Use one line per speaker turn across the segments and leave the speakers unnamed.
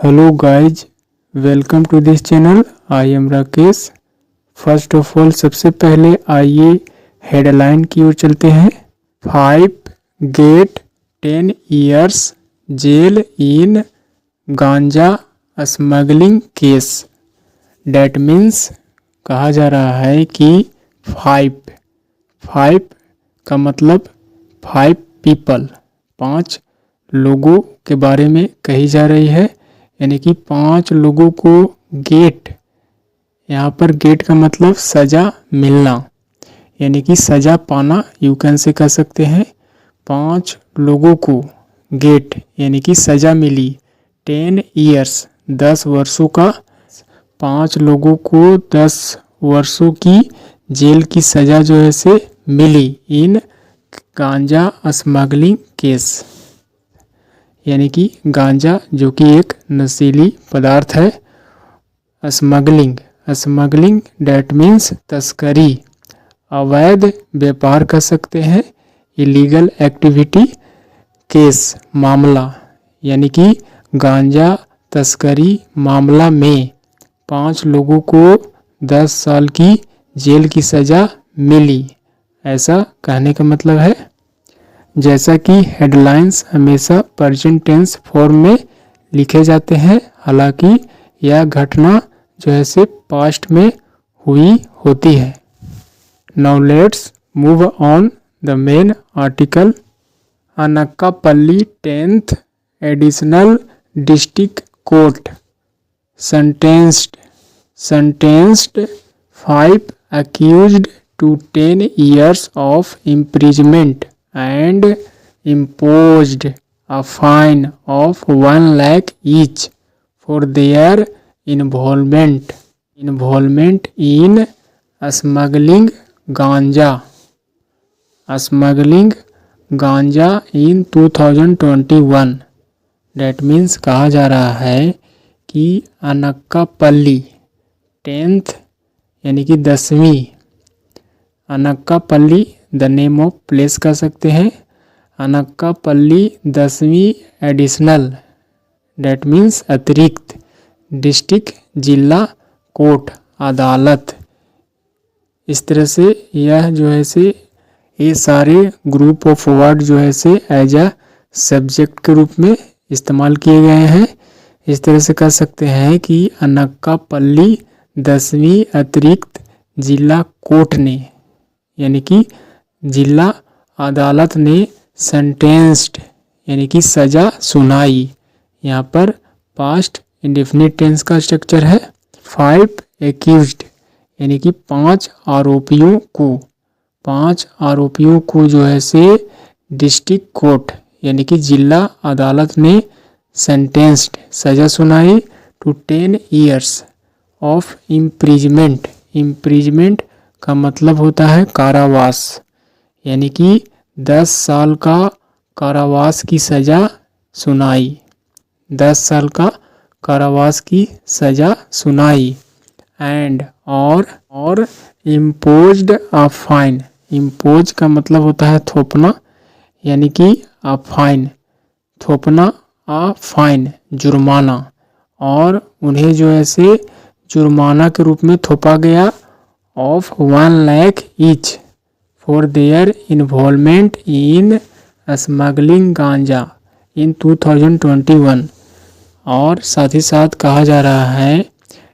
Hello guys, welcome to this channel. I am Rakesh. First of all सबसे पहले आइए headline की ओर चलते हैं। 5 गेट 10 years जेल इन गांजा स्मगलिंग केस। डैट मीन्स कहा जा रहा है कि 5 का मतलब 5 पीपल, 5 लोगों के बारे में कही जा रही है, यानी कि 5 लोगों को गेट, यहाँ पर गेट का मतलब सज़ा मिलना, यानी कि सज़ा पाना, यू कैन से कह सकते हैं। 5 लोगों को गेट यानी कि सज़ा मिली। 10 years 10 वर्षों का, 5 लोगों को 10 वर्षों की जेल की सज़ा जो है से मिली इन गांजा स्मगलिंग केस, यानी कि गांजा जो कि एक नशीली पदार्थ है। स्मगलिंग डैट मीन्स तस्करी, अवैध व्यापार कर सकते हैं। इलीगल एक्टिविटी केस मामला, यानी कि गांजा तस्करी मामला में 5 लोगों को 10 साल की जेल की सज़ा मिली, ऐसा कहने का मतलब है। जैसा कि हेडलाइंस हमेशा प्रेजेंट टेंस फॉर्म में लिखे जाते हैं, हालांकि यह घटना जो है से पास्ट में हुई होती है। Now let's move on the main article. Anakapalli 10th additional district court sentenced 5 accused to 10 years of imprisonment and imposed a fine of 1 lakh each for their involvement in smuggling ganja in 2021। That means कहा जा रहा है कि अनक्कापल्ली 10th यानी कि 10वीं, अनक्कापल्ली the name of place कर सकते हैं। अनक्कापल्ली 10वीं एडिशनल, डैट मीन्स अतिरिक्त, डिस्ट्रिक्ट जिला कोर्ट अदालत। इस तरह से यह जो है से ये सारे ग्रुप ऑफ वर्ड जो है से एज अ सब्जेक्ट के रूप में इस्तेमाल किए गए हैं। इस तरह से कह सकते हैं कि अनक्कापल्ली 10वीं अतिरिक्त जिला कोर्ट ने, यानी कि जिला अदालत ने सेंटेंस्ड यानी कि सज़ा सुनाई। यहाँ पर पास्ट इंडेफिनिट टेंस का स्ट्रक्चर है। 5 एक्यूज्ड यानी कि 5 आरोपियों को जो है से डिस्ट्रिक्ट कोर्ट यानी कि जिला अदालत ने सेंटेंस्ड सज़ा सुनाई टू 10 years ऑफ इम्प्रिजमेंट का मतलब होता है कारावास, यानी कि 10 साल का कारावास की सज़ा सुनाई। 10 साल का कारावास की सज़ा सुनाई। एंड और इम्पोज्ड अ फाइन, इम्पोज का मतलब होता है थोपना, यानी कि अ फाइन, थोपना, अ फाइन जुर्माना, और उन्हें जो है से जुर्माना के रूप में थोपा गया of 1 lakh each for their involvement in smuggling गांजा इन 2021। और साथ ही साथ कहा जा रहा है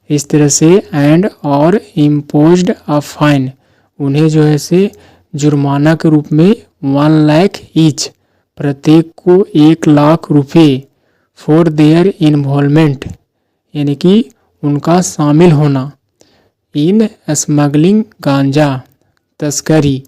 इस तरह से एंड और इम्पोज्ड अ फाइन, उन्हें जो है से जुर्माना के रूप में 1 lakh ईच, प्रत्येक को 1 लाख रुपये, फॉर देयर इन्वॉल्वमेंट यानी कि उनका शामिल होना, इन स्मगलिंग गांजा तस्करी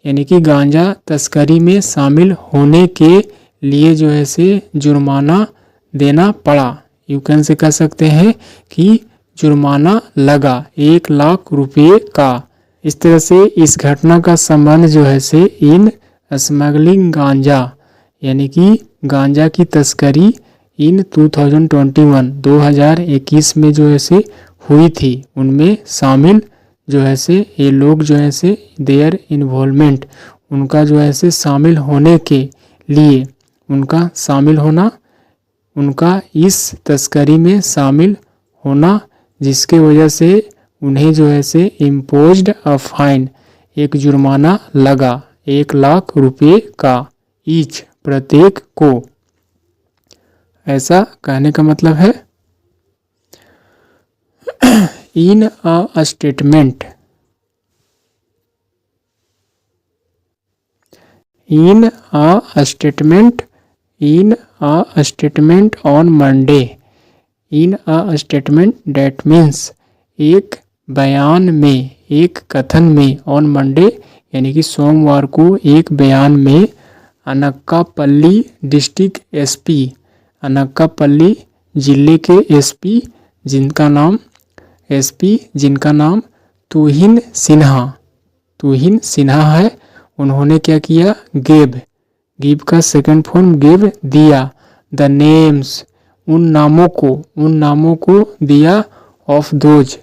यानी कि गांजा तस्करी में शामिल होने के लिए जो है से जुर्माना देना पड़ा। यू कैन से कह सकते हैं कि जुर्माना लगा 1 लाख रुपये का। इस तरह से इस घटना का संबंध जो है से इन स्मगलिंग गांजा यानी कि गांजा की तस्करी इन 2021 में जो है से हुई थी, उनमें शामिल जो है से ये लोग जो है से देयर इन्वॉल्वमेंट, उनका जो है से शामिल होने के लिए, उनका शामिल होना, उनका इस तस्करी में शामिल होना, जिसके वजह से उन्हें जो है से इम्पोज्ड अ फाइन, एक जुर्माना लगा 1 लाख रुपए का, ईच, प्रत्येक को। ऐसा कहने का मतलब है in a statement, in a statement, in a statement on Monday, in a statement date means एक बयान में, एक कथन में, ऑन मंडे यानी कि सोमवार को एक बयान में अनक्कापल्ली डिस्ट्रिक्ट एसपी, अनक्कापल्ली जिले के एसपी जिनका नाम तुहिन सिन्हा, तुहिन सिन्हा है, उन्होंने क्या किया, गिव का सेकंड फॉर्म गिव दिया, द नेम्स, उन नामों को दिया, ऑफ दोज,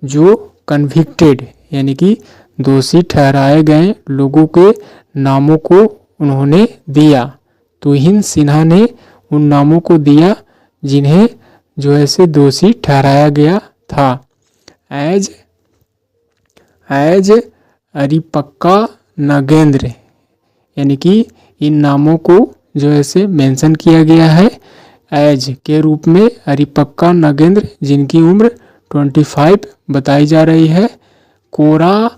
जो कन्विक्टेड यानी कि दोषी ठहराए गए लोगों के नामों को उन्होंने दिया। तुहिन सिन्हा ने उन नामों को दिया जिन्हें जो ऐसे दोषी ठहराया गया था। एज अरिपक्का नागेंद्र, यानी कि इन नामों को जो ऐसे मेंशन किया गया है एज के रूप में, अरिपक्का नागेंद्र जिनकी उम्र 25 बताई जा रही है, कोरा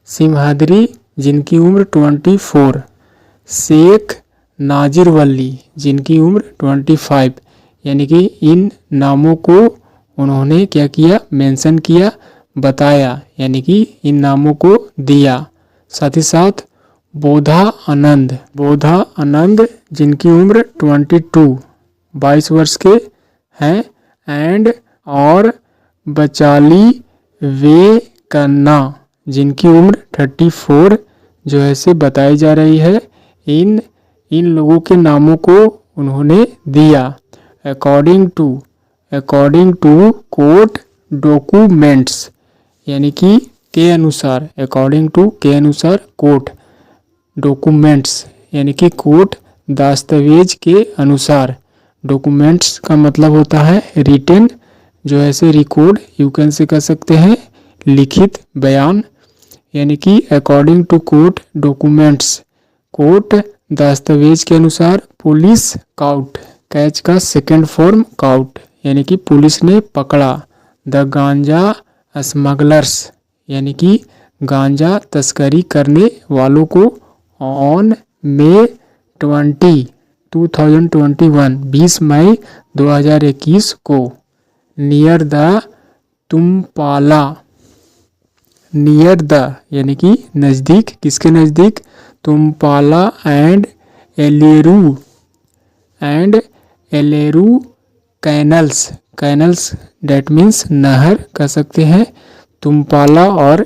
सिंहाद्री जिनकी उम्र 24, शेख नाजिर वली जिनकी उम्र 25, यानी कि इन नामों को उन्होंने क्या किया, मेंशन किया, बताया, यानी कि इन नामों को दिया। साथ ही साथ बोधा आनंद जिनकी उम्र 22 वर्ष के हैं, एंड और बचाली वे कन्ना जिनकी उम्र 34 जो है से बताई जा रही है, इन लोगों के नामों को उन्होंने दिया। अकॉर्डिंग टू कोर्ट डॉक्यूमेंट्स, यानी कि के अनुसार, अकॉर्डिंग टू के अनुसार, कोर्ट डॉक्यूमेंट्स यानी कि कोर्ट दस्तावेज के अनुसार, डॉक्यूमेंट्स का मतलब होता है रिटन, जो ऐसे रिकॉर्ड, यू कैन से कह सकते हैं लिखित बयान, यानी कि according to court documents, court दस्तावेज के अनुसार, पुलिस काउट, कैच का सेकंड फॉर्म काउट, यानी कि पुलिस ने पकड़ा, द गांजा स्मगलर्स, यानी कि गांजा तस्करी करने वालों को, ऑन May 20, 2021, 20 मई 2021 को, नियर द तुम्पाला, नियर द यानी कि नज़दीक, किसके नज़दीक, तुम्पाला एंड एलेरू कैनल्स डेट मीन्स नहर कह सकते हैं, तुम्पाला और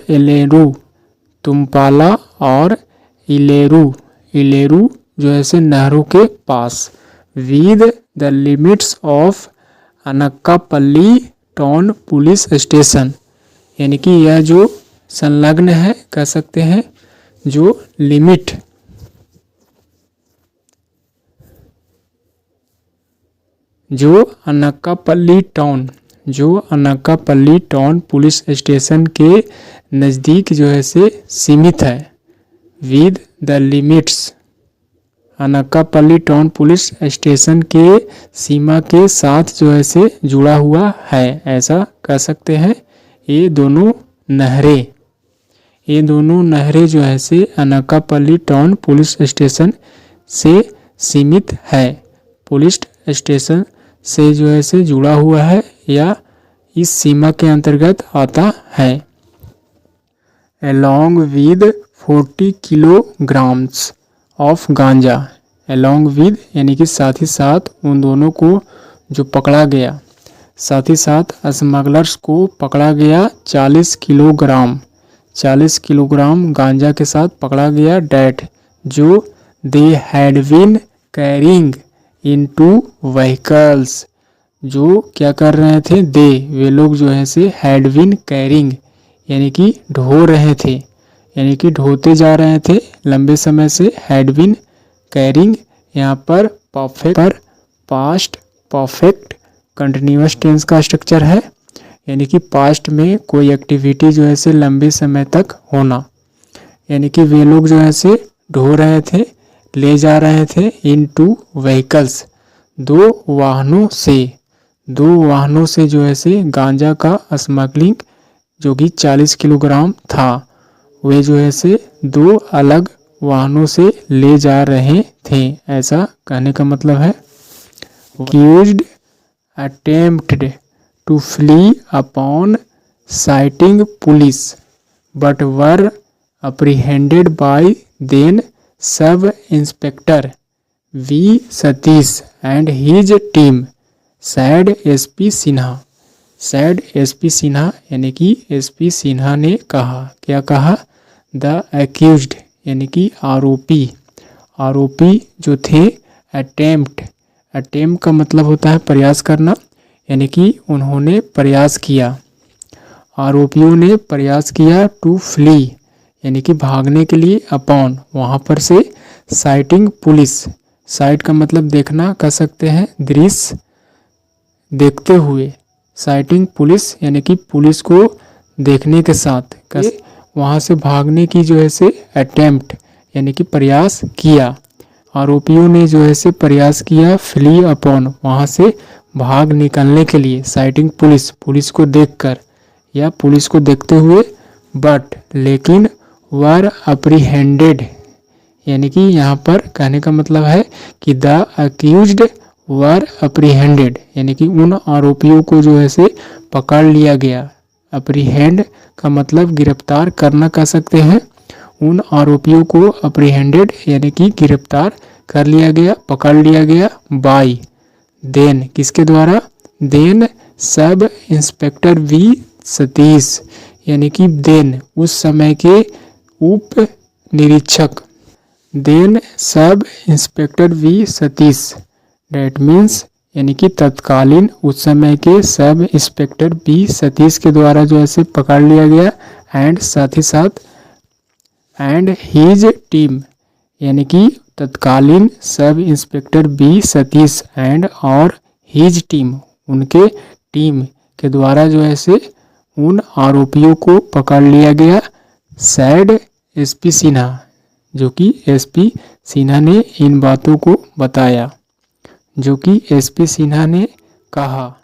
इलेरू जो ऐसे नहरों के पास, with the limits of Anakapalli town police station, यानी कि यह जो संलग्न है कह सकते हैं, जो लिमिट, जो अनक्कापल्ली टाउन पुलिस स्टेशन के नज़दीक जो है से सीमित है, with the limits, Anakapalli town police station के सीमा के साथ जो है से जुड़ा हुआ है, ऐसा कह सकते हैं। ये दोनों नहरें जो है से अनक्कापल्ली टाउन पुलिस स्टेशन से सीमित है, पुलिस स्टेशन से जो है से जुड़ा हुआ है या इस सीमा के अंतर्गत आता है। along with 40 kilograms of गांजा, along with यानी कि साथ ही साथ उन दोनों को जो पकड़ा गया, साथ ही साथ स्मगलर्स को पकड़ा गया 40 किलोग्राम गांजा के साथ पकड़ा गया, डेट जो they had been carrying into vehicles, जो क्या कर रहे थे, वे लोग जो है से हैड बीन कैरिंग यानी कि ढो रहे थे, यानी कि ढोते जा रहे थे लंबे समय से, हैड बीन कैरिंग यहाँ पर perfect past perfect continuous tense का स्ट्रक्चर है, यानी कि पास्ट में कोई एक्टिविटी जो है से लंबे समय तक होना, यानी कि वे लोग जो है से ढो रहे थे, ले जा रहे थे इन टू व्हीकल्स, दो वाहनों से जो है से गांजा का स्मगलिंग जो कि 40 किलोग्राम था, वे जो है से दो अलग वाहनों से ले जा रहे थे। ऐसा कहने का मतलब है accused attempted to flee upon sighting police but were apprehended by then Sub Inspector V. Satish and his team, said SP Sinha. said SP Sinha यानी कि SP सिन्हा ने कहा, क्या कहा? द accused यानी कि आरोपी जो थे, अटेम्प्ट का मतलब होता है प्रयास करना, यानी कि उन्होंने प्रयास किया, आरोपियों ने प्रयास किया टू फ्ली यानी कि भागने के लिए, अपॉन वहाँ पर से, साइटिंग पुलिस, साइट का मतलब देखना कह सकते हैं, दृश्य देखते हुए, साइटिंग पुलिस यानी कि पुलिस को देखने के साथ वहाँ से भागने की जो है से अटेम्प्ट यानी कि प्रयास किया, आरोपियों ने जो है से प्रयास किया फ्ली अपॉन वहाँ से भाग निकलने के लिए, साइटिंग पुलिस को देखकर या पुलिस को देखते हुए, बट लेकिन वर अप्रीहेंडेड यानी कि यहाँ पर कहने का मतलब है कि द अक्यूज्ड वर अप्रीहेंडेड यानी कि उन आरोपियों को जो है से पकड़ लिया गया। अप्रीहेंड का मतलब गिरफ्तार करना कह सकते हैं, उन आरोपियों को अप्रीहेंडेड यानी कि गिरफ्तार कर लिया गया, पकड़ लिया गया, बाय देन किसके द्वारा? Then sub inspector V Satish यानी कि देन उस समय के उप निरीक्षक, then sub inspector V Satish, that means यानी कि तत्कालीन उस समय के सब इंस्पेक्टर बी सतीश के द्वारा जो है पकड़ लिया गया, एंड साथ ही साथ एंड हीज टीम यानी कि तत्कालीन sub inspector B Satish and और हीज टीम उनके टीम के द्वारा जो है उन आरोपियों को पकड़ लिया गया, सैड एसपी सिन्हा जो कि एसपी सिन्हा ने इन बातों को बताया, जो कि एसपी सिन्हा ने कहा।